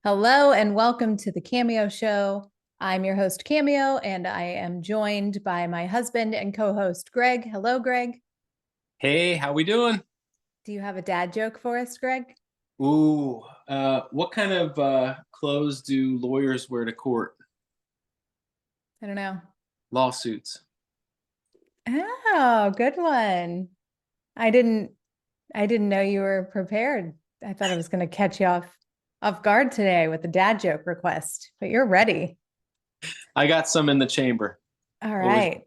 Hello and welcome to the Cameo Show. I'm your host, Cameo, and I am joined by my husband and co-host, Greg. Hello, Greg. Hey, how we doing? Do you have a dad joke for us, Greg? Ooh, what kind of clothes do lawyers wear to court? I don't know. Lawsuits. Oh, good one. I didn't I didn't know you were prepared. I thought I was going to catch you off guard today with the dad joke request, but you're ready. I got some in the chamber. All Always. right.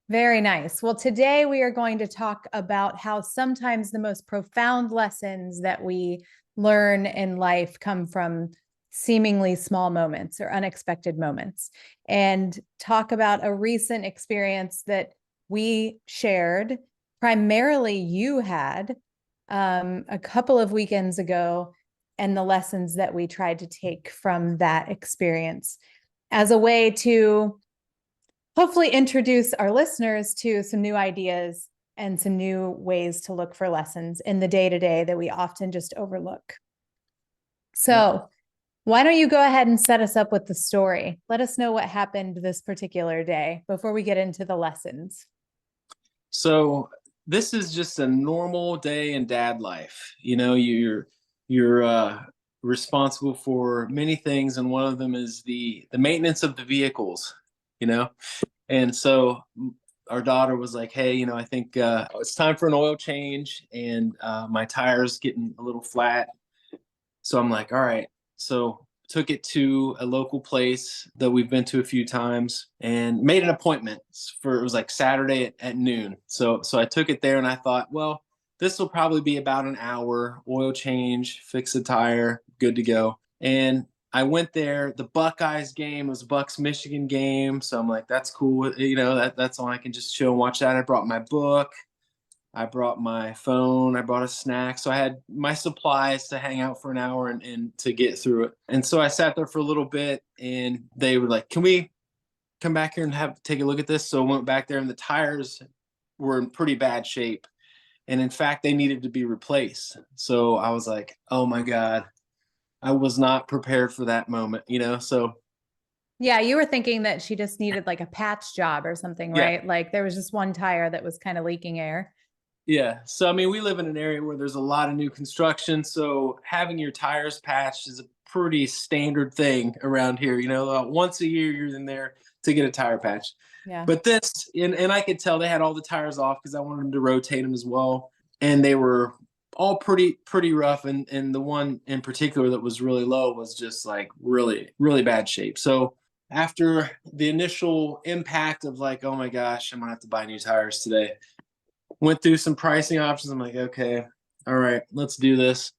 Very nice. Well, today we are going to talk about how sometimes the most profound lessons that we learn in life come from seemingly small moments or unexpected moments, and talk about a recent experience that we shared, primarily you had a couple of weekends ago, and the lessons that we tried to take from that experience as a way to hopefully introduce our listeners to some new ideas and some new ways to look for lessons in the day-to-day that we often just overlook. Yep. So, why don't you go ahead and set us up with the story? Let us know what happened this particular day before we get into the lessons. So this is just a normal day in dad life. You're responsible for many things, and one of them is the maintenance of the vehicles. You know, and so our daughter was like, "Hey, I think it's time for an oil change, and my tire's getting a little flat." So I'm like, all right. So took it to a local place that we've been to a few times and made an appointment for, it was like Saturday at noon. So I took it there and I thought, well, this will probably be about an hour, oil change, fix the tire, good to go. And I went there. The Buckeyes game was Bucks Michigan game. So I'm like, that's cool. That's all I can just chill and watch that. I brought my book. I brought my phone, I brought a snack. So I had my supplies to hang out for an hour and to get through it. And so I sat there for a little bit and they were like, can we come back here and take a look at this? So I went back there and the tires were in pretty bad shape. And in fact, they needed to be replaced. So I was like, oh my God, I was not prepared for that moment. So Yeah, you were thinking that she just needed like a patch job or something, yeah, right? Like there was just one tire that was kind of leaking air. yeah. So, I mean, we live in an area where there's a lot of new construction. So, having your tires patched is a pretty standard thing around here. Once a year you're in there to get a tire patch. Yeah. But and I could tell they had all the tires off because I wanted them to rotate them as well. And they were all pretty rough. And the one in particular that was really low was just like really, really bad shape. So, after the initial impact of like, oh my gosh, I'm going to have to buy new tires today, went through some pricing options. I'm like, okay, all right, let's do this.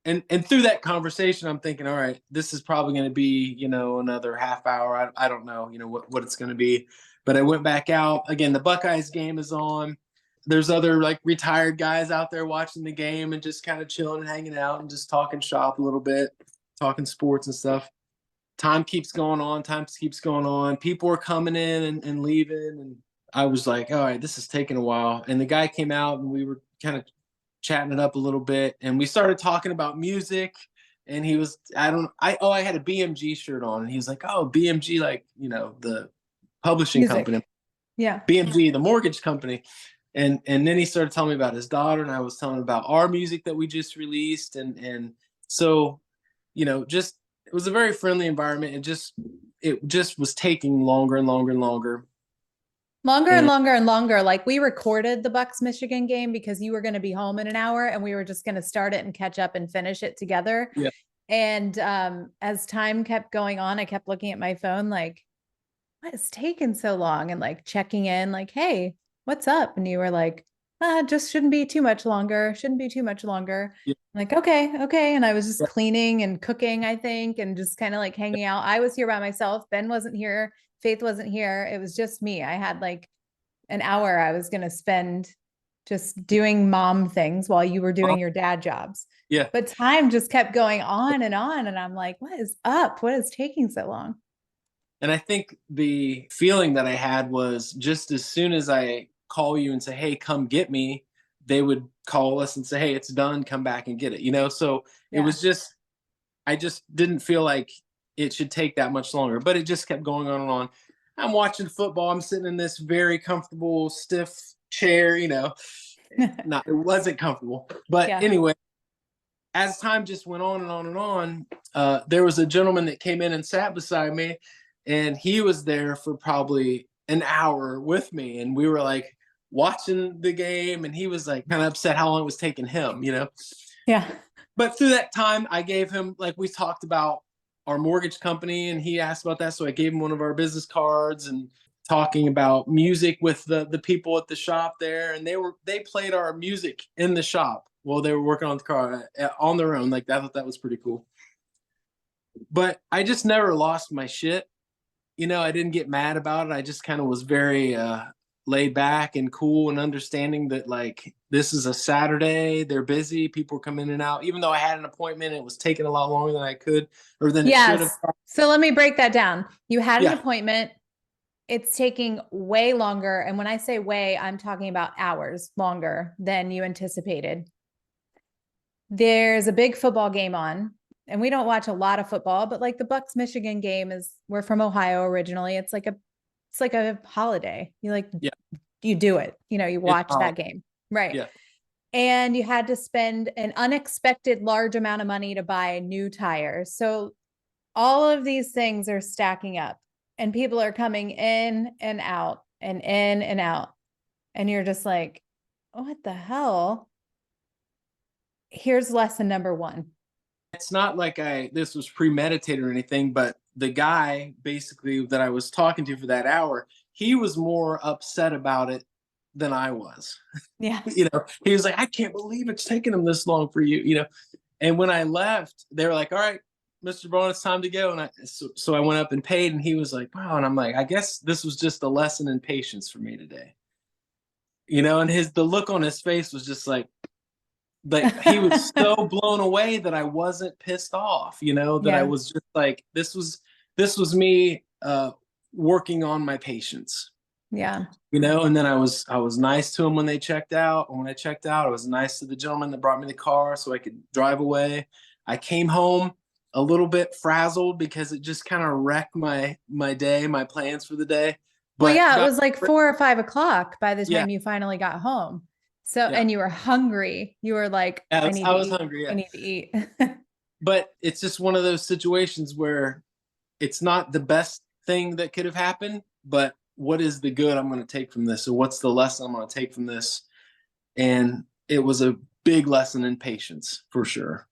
And through that conversation, I'm thinking, all right, this is probably going to be, another half hour. I don't know, what it's going to be. But I went back out again. The Buckeyes game is on. There's other like retired guys out there watching the game and just kind of chilling and hanging out and just talking shop a little bit, talking sports and stuff. Time keeps going on. Time keeps going on. People are coming in and leaving, and I was like, all right, this is taking a while. And the guy came out and we were kind of chatting it up a little bit. And we started talking about music. And he was, I had a BMG shirt on. And he was like, oh, BMG, like, the publishing company, Music. Yeah. BMG, the mortgage company. And then he started telling me about his daughter. And I was telling him about our music that we just released. And so, just, it was a very friendly environment. It just was taking longer and longer and longer. Longer and And longer and longer. Like we recorded the Bucks Michigan game because you were going to be home in an hour and we were just going to start it and catch up and finish it together. yeah, And as time kept going on, I kept looking at my phone like, what is taking so long? And like checking in, like, hey, what's up? And you were like, just shouldn't be too much longer. Shouldn't be too much longer. yeah, I'm like, okay, okay. And I was just yeah, cleaning and cooking, I think, and just kind of like hanging out. I was here by myself. Ben wasn't here. Faith wasn't here. It was just me. I had like an hour I was going to spend just doing mom things while you were doing your dad jobs. yeah. But time just kept going on and on. And I'm like, what is up? What is taking so long? And I think the feeling that I had was just as soon as I call you and say, hey, come get me, they would call us and say, hey, it's done, come back and get it. So it Yeah. was just I just didn't feel like it should take that much longer, but it just kept going on and on. I'm watching football. I'm sitting in this very comfortable, stiff chair, not, it wasn't comfortable. But Yeah. anyway, as time just went on and on and on, there was a gentleman that came in and sat beside me, and he was there for probably an hour with me. And we were like watching the game, and he was like kind of upset how long it was taking him. Yeah. But through that time, I gave him, like, we talked about our mortgage company, and he asked about that. So I gave him one of our business cards, and talking about music with the people at the shop there. And they played our music in the shop while they were working on the car on their own. Like, I thought that was pretty cool. But I just never lost my shit. I didn't get mad about it. I just kind of was very laid back and cool, and understanding that, like, this is a Saturday, they're busy, people come in and out. Even though I had an appointment, it was taking a lot longer than I could, or than it should have. Yes. So let me break that down. You had an Yeah. appointment. It's taking way longer. And when I say way, I'm talking about hours longer than you anticipated. There's a big football game on, and we don't watch a lot of football, but like the Bucks Michigan game we're from Ohio originally. It's like a holiday. Yeah. You do it, you watch that game. Right. Yeah. And you had to spend an unexpected large amount of money to buy new tires. So all of these things are stacking up, and people are coming in and out and in and out. And you're just like, what the hell? Here's lesson number one. It's not like this was premeditated or anything, but the guy basically that I was talking to for that hour, he was more upset about it than I was. Yeah. He was like, I can't believe it's taking him this long for you. And when I left, they were like, all right, Mr. Braun, it's time to go. And so I went up and paid, and he was like, wow. And I'm like, I guess this was just a lesson in patience for me today. And the look on his face was just like he was so blown away that I wasn't pissed off, that Yeah. I was just like, this was me working on my patience. Yeah. And then I was nice to him when they checked out. And when I checked out, I was nice to the gentleman that brought me the car so I could drive away. I came home a little bit frazzled because it just kind of wrecked my day, my plans for the day. Well, But yeah, it was like 4 or 5 o'clock by the Yeah. time you finally got home. So, Yeah. and you were hungry. You were like, Yeah, I was eat. hungry. Yeah. I need to eat. But it's just one of those situations where it's not the best thing that could have happened, but what is the good I'm going to take from this? So what's the lesson I'm going to take from this? And it was a big lesson in patience, for sure.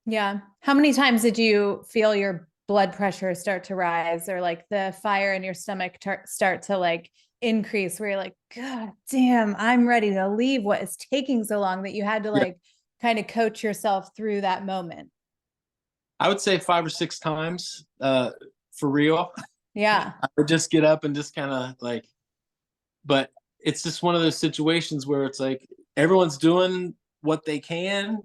Yeah. How many times did you feel your blood pressure start to rise, or like the fire in your stomach start to like increase, where you're like, God damn, I'm ready to leave. What is taking so long, that you had to like kind of coach yourself through that moment? I would say 5 or 6 times, for real. Yeah. I would just get up and just kind of like, but it's just one of those situations where it's like everyone's doing what they can.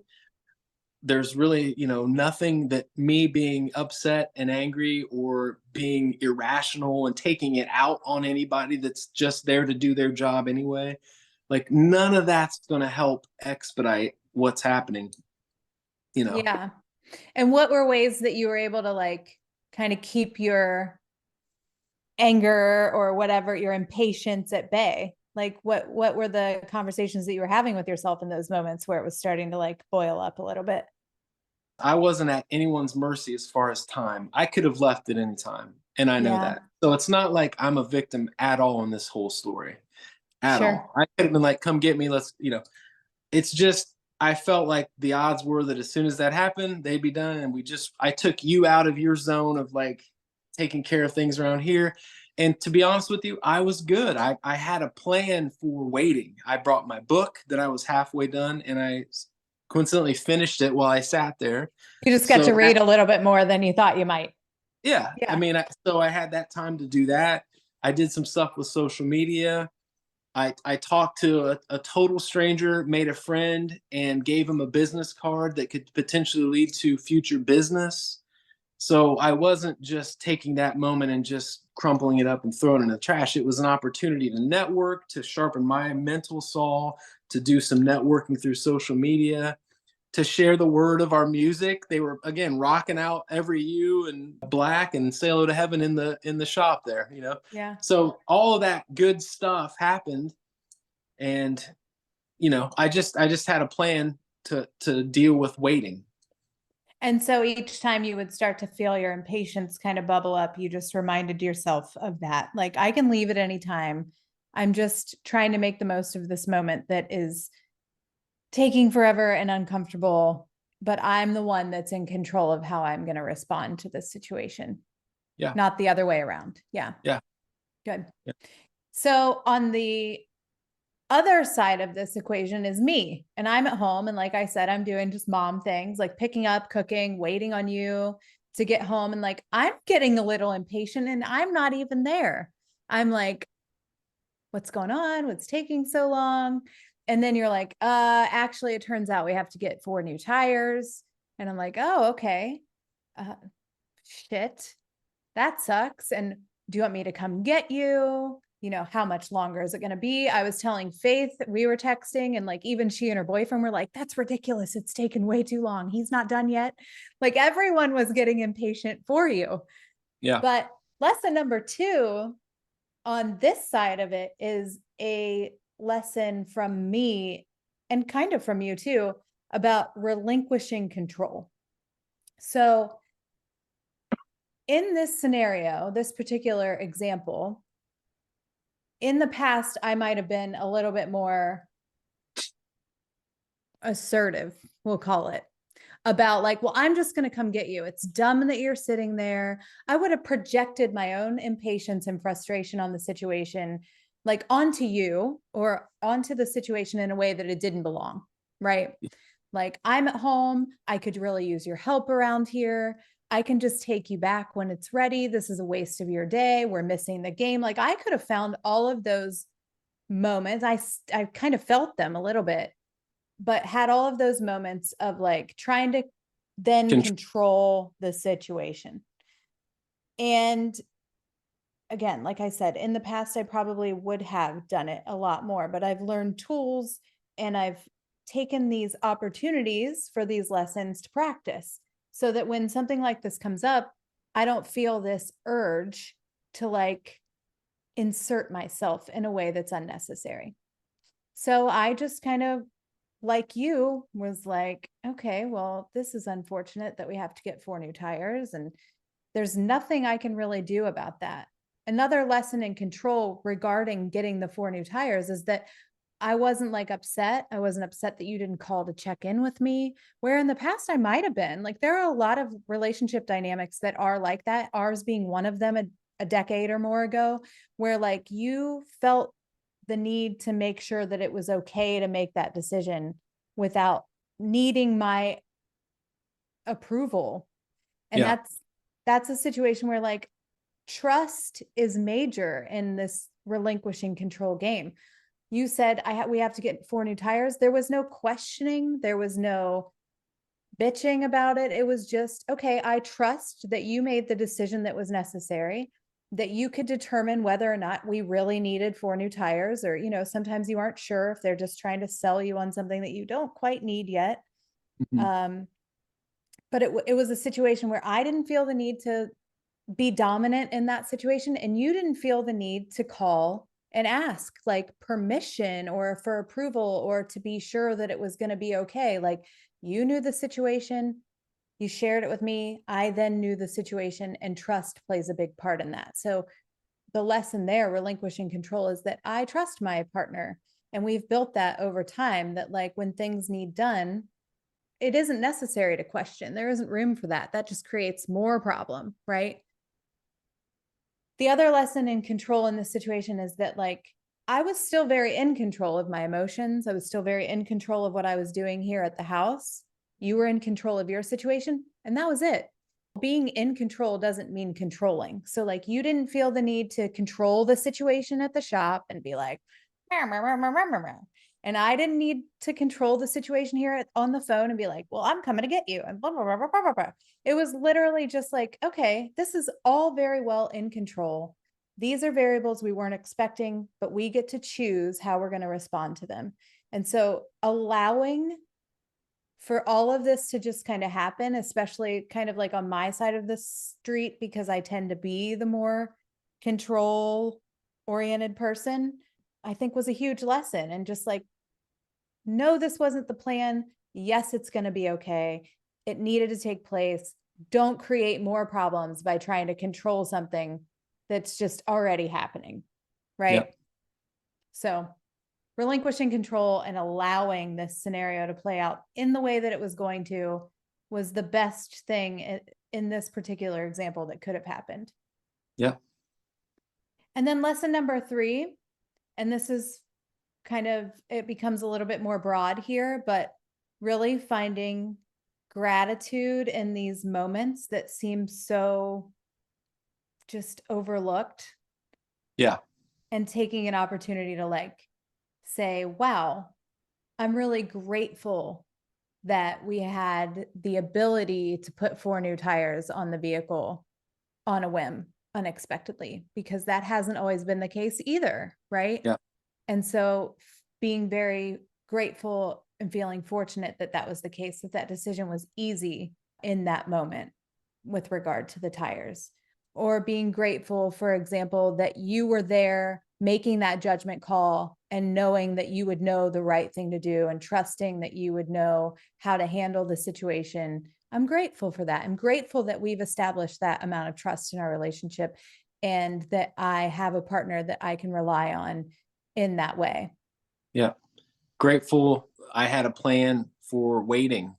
There's really, nothing that me being upset and angry or being irrational and taking it out on anybody that's just there to do their job anyway. Like, none of that's going to help expedite what's happening. Yeah. And what were ways that you were able to like kind of keep your anger or whatever, your impatience at bay? Like what were the conversations that you were having with yourself in those moments where it was starting to like boil up a little bit? I wasn't at anyone's mercy as far as time. I could have left at any time, and I know Yeah. that. So it's not like I'm a victim at all in this whole story. At Sure. all. I could have been like, come get me. Let's, it's just, I felt like the odds were that as soon as that happened, they'd be done. And I took you out of your zone of like taking care of things around here. And to be honest with you, I was good. I had a plan for waiting. I brought my book that I was halfway done, and I coincidentally finished it while I sat there. You just got to read a little bit more than you thought you might. Yeah. I mean, so I had that time to do that. I did some stuff with social media. I talked to a total stranger, made a friend, and gave him a business card that could potentially lead to future business. So I wasn't just taking that moment and just crumpling it up and throwing it in the trash. It was an opportunity to network, to sharpen my mental saw, to do some networking through social media. to share the word of our music. They were, again, rocking out Every You and Black and Sail to Heaven in the shop there, you know? Yeah. So all of that good stuff happened. And, you know, I just had a plan to deal with waiting. And so each time you would start to feel your impatience kind of bubble up, you just reminded yourself of that. Like, I can leave at any time. I'm just trying to make the most of this moment that is taking forever and uncomfortable, but I'm the one that's in control of how I'm going to respond to this situation. Yeah. Not the other way around. Yeah. Yeah. Good. Yeah. So on the other side of this equation is me, and I'm at home. And like I said, I'm doing just mom things like picking up, cooking, waiting on you to get home. And like, I'm getting a little impatient and I'm not even there. I'm like, what's going on? What's taking so long? And then you're like, actually, it turns out we have to get 4 new tires. And I'm like, oh, okay. Uh, shit, that sucks. And do you want me to come get you? You know, how much longer is it going to be? I was telling Faith, we were texting, and like even she and her boyfriend were like, that's ridiculous. It's taken way too long. He's not done yet. Like, everyone was getting impatient for you. Yeah. But lesson number 2 on this side of it is a lesson from me, and kind of from you too, about relinquishing control. So in this scenario, this particular example, in the past, I might have been a little bit more assertive, we'll call it, about like, well, I'm just going to come get you. It's dumb that you're sitting there. I would have projected my own impatience and frustration on the situation, like onto you or onto the situation in a way that it didn't belong, right? Like, I'm at home. I could really use your help around here. I can just take you back when it's ready. This is a waste of your day. We're missing the game. Like, I could have found all of those moments. I kind of felt them a little bit, but had all of those moments of like trying to then control the situation. And again, like I said, in the past, I probably would have done it a lot more, but I've learned tools and I've taken these opportunities for these lessons to practice so that when something like this comes up, I don't feel this urge to like insert myself in a way that's unnecessary. So I just kind of, like you, was like, okay, well, this is unfortunate that we have to get 4 new tires, and there's nothing I can really do about that. Another lesson in control regarding getting the 4 new tires is that I wasn't like upset. I wasn't upset that you didn't call to check in with me, where in the past I might have been. Like, there are a lot of relationship dynamics that are like that, ours being one of them a decade or more ago, where like you felt the need to make sure that it was okay to make that decision without needing my approval. And Yeah. that's a situation where like trust is major in this relinquishing control game. You said we have to get 4 new tires. There was no questioning. There was no bitching about it. It was just, okay, I trust that you made the decision that was necessary, that you could determine whether or not we really needed 4 new tires, or, you know, sometimes you aren't sure if they're just trying to sell you on something that you don't quite need yet. Mhm. But it was a situation where I didn't feel the need to be dominant in that situation, and you didn't feel the need to call and ask like permission or for approval or to be sure that it was going to be okay. Like, you knew the situation, you shared it with me, I then knew the situation, and trust plays a big part in that. So the lesson there, relinquishing control, is that I trust my partner, and we've built that over time, that like when things need done, it isn't necessary to question. There isn't room for that. That just creates more problem, right? The other lesson in control in this situation is that like I was still very in control of my emotions. I was still very in control of what I was doing here at the house. You were in control of your situation, and that was it. Being in control doesn't mean controlling. So like you didn't feel the need to control the situation at the shop and be like, "Meow, meow, meow, meow, meow, meow." And I didn't need to control the situation here on the phone and be like, well, I'm coming to get you, and blah, blah, blah, blah, blah, blah. It was literally just like, okay, this is all very well in control. These are variables we weren't expecting, but we get to choose how we're going to respond to them. And so allowing for all of this to just kind of happen, especially kind of like on my side of the street, because I tend to be the more control oriented person, I think was a huge lesson. And just like, no, this wasn't the plan. Yes, it's going to be okay. It needed to take place. Don't create more problems by trying to control something that's just already happening. Right. Yep. So relinquishing control and allowing this scenario to play out in the way that it was going to was the best thing in this particular example that could have happened. Yeah. And then lesson number 3, and this is kind of, it becomes a little bit more broad here, but really finding gratitude in these moments that seem so just overlooked. Yeah. And taking an opportunity to like say, wow, I'm really grateful that we had the ability to put 4 new tires on the vehicle on a whim unexpectedly, because that hasn't always been the case either. Right. Yeah. And so being very grateful and feeling fortunate that that was the case, that that decision was easy in that moment with regard to the tires. Or being grateful, for example, that you were there making that judgment call and knowing that you would know the right thing to do and trusting that you would know how to handle the situation. I'm grateful for that. I'm grateful that we've established that amount of trust in our relationship and that I have a partner that I can rely on in that way. Yeah. Grateful I had a plan for waiting.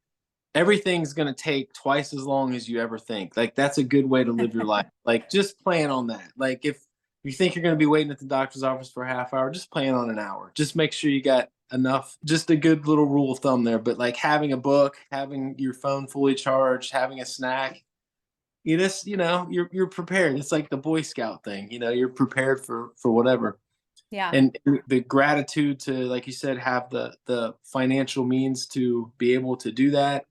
Everything's going to take twice as long as you ever think. Like, that's a good way to live your life. Like, just plan on that. Like, if you think you're going to be waiting at the doctor's office for a half hour, just plan on an hour. Just make sure you got enough. Just a good little rule of thumb there. But like having a book, having your phone fully charged, having a snack, you're prepared. It's like the Boy Scout thing. You're prepared for whatever. Yeah. And the gratitude to, like you said, have the financial means to be able to do that.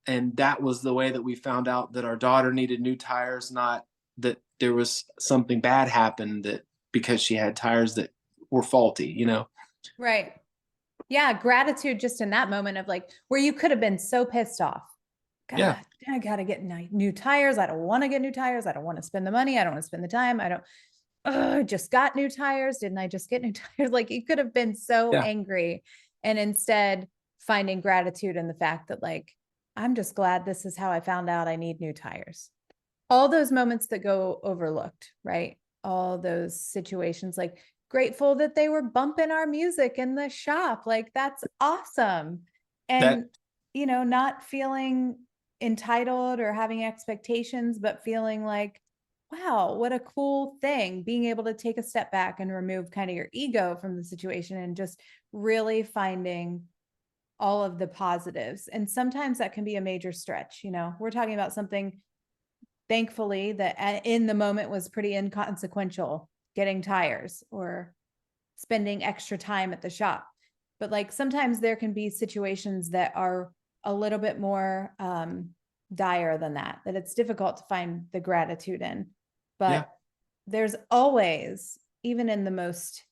And that was the way that we found out that our daughter needed new tires, not that there was something bad happened that because she had tires that were faulty. Right. Yeah. Gratitude just in that moment of like, where you could have been so pissed off. God, Yeah. I got to get new tires. I don't want to get new tires. I don't want to spend the money. I don't want to spend the time. I just got new tires. Didn't I just get new tires? Like, you could have been so Yeah. angry, and instead finding gratitude in the fact that like, I'm just glad this is how I found out I need new tires. All those moments that go overlooked, right? All those situations, like grateful that they were bumping our music in the shop. Like, that's awesome. That And, not feeling entitled or having expectations, but feeling like, wow, what a cool thing, being able to take a step back and remove kind of your ego from the situation and just really finding all of the positives. And sometimes that can be a major stretch. We're talking about something, thankfully, that in the moment was pretty inconsequential, getting tires or spending extra time at the shop. But like, sometimes there can be situations that are a little bit more dire than that it's difficult to find the gratitude in. But Yeah. there's always, even in the most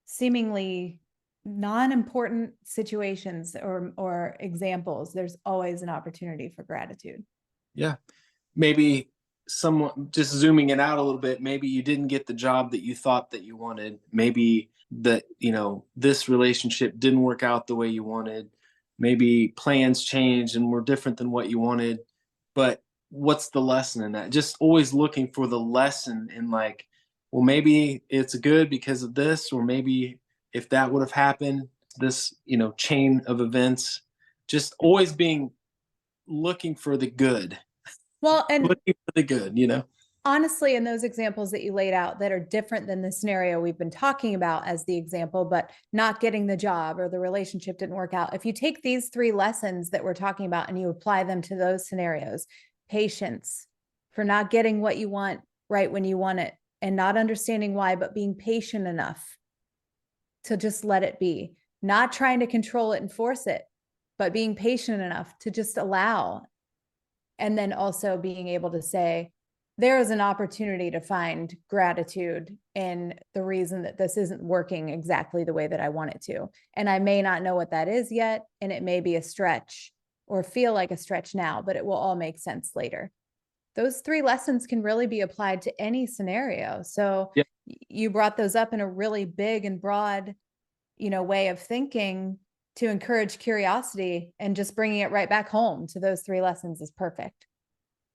seemingly non-important situations or examples, there's always an opportunity for gratitude. Yeah. Maybe someone, just zooming it out a little bit, maybe you didn't get the job that you thought that you wanted. Maybe that, this relationship didn't work out the way you wanted. Maybe plans changed and were different than what you wanted. But what's the lesson in that? Just always looking for the lesson in, like, well, maybe it's good because of this, or maybe if that would have happened, this, chain of events, just always being looking for the good. Well, and Looking for the good. honestly, in those examples that you laid out that are different than the scenario we've been talking about as the example, but not getting the job or the relationship didn't work out. If you take these 3 lessons that we're talking about and you apply them to those scenarios: patience for not getting what you want right when you want it and not understanding why, but being patient enough to just let it be, not trying to control it and force it, but being patient enough to just allow. And then also being able to say, there is an opportunity to find gratitude in the reason that this isn't working exactly the way that I want it to. And I may not know what that is yet, and it may be a stretch, or feel like a stretch now, but it will all make sense later. Those 3 lessons can really be applied to any scenario. So Yeah. you brought those up in a really big and broad, way of thinking to encourage curiosity, and just bringing it right back home to those 3 lessons is perfect.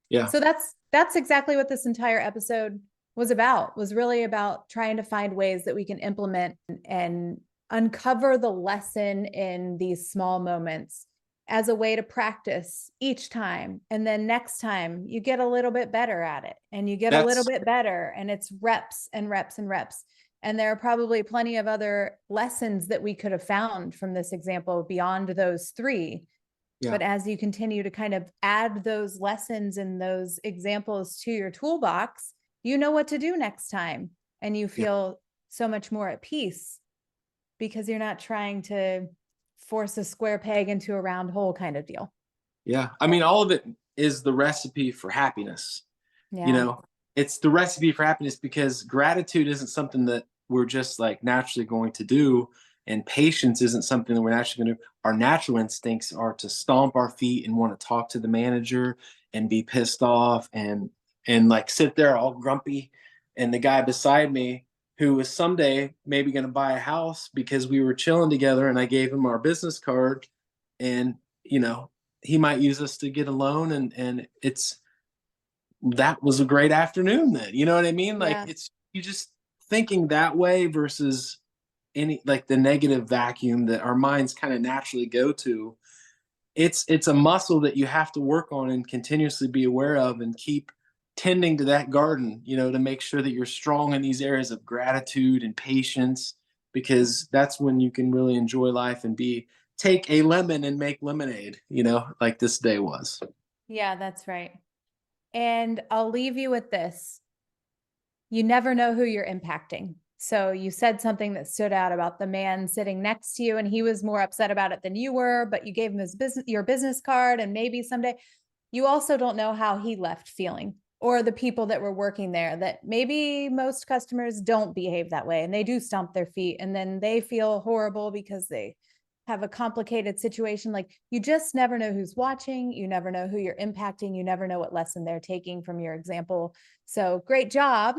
Yeah. So that's exactly what this entire episode was really about trying to find ways that we can implement and uncover the lesson in these small moments as a way to practice each time. And then next time you get a little bit better at it, and you get a little bit better, and it's reps and reps and reps. And there are probably plenty of other lessons that we could have found from this example beyond those 3. Yeah. But as you continue to kind of add those lessons and those examples to your toolbox, you know what to do next time. And you feel so much more at peace because you're not trying to force a square peg into a round hole kind of deal. Yeah. I mean, all of it is the recipe for happiness. Yeah. It's the recipe for happiness, because gratitude isn't something that we're just like naturally going to do. And patience isn't something that we're naturally going to do. Our natural instincts are to stomp our feet and want to talk to the manager and be pissed off and like sit there all grumpy. And the guy beside me, who was someday maybe going to buy a house because we were chilling together and I gave him our business card, and he might use us to get a loan, and that was a great afternoon then. You know what I mean? Like, Yeah. it's you just thinking that way versus any like the negative vacuum that our minds kind of naturally go to. It's a muscle that you have to work on and continuously be aware of and keep tending to that garden, to make sure that you're strong in these areas of gratitude and patience, because that's when you can really enjoy life and take a lemon and make lemonade, like this day was. Yeah, that's right. And I'll leave you with this. You never know who you're impacting. So you said something that stood out about the man sitting next to you, and he was more upset about it than you were, but you gave him your business card, and maybe someday. You also don't know how he left feeling, or the people that were working there, that maybe most customers don't behave that way and they do stomp their feet and then they feel horrible because they have a complicated situation. Like, you just never know who's watching. You never know who you're impacting. You never know what lesson they're taking from your example. So great job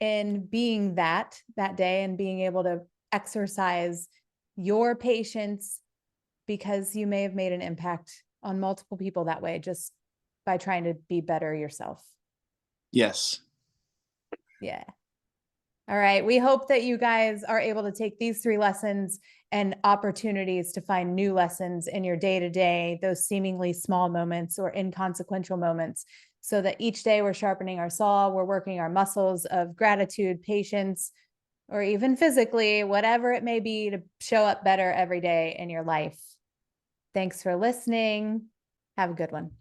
in being that day and being able to exercise your patience, because you may have made an impact on multiple people that way just by trying to be better yourself. Yes. Yeah. All right. We hope that you guys are able to take these 3 lessons and opportunities to find new lessons in your day-to-day, those seemingly small moments or inconsequential moments, so that each day we're sharpening our saw, we're working our muscles of gratitude, patience, or even physically, whatever it may be, to show up better every day in your life. Thanks for listening. Have a good one.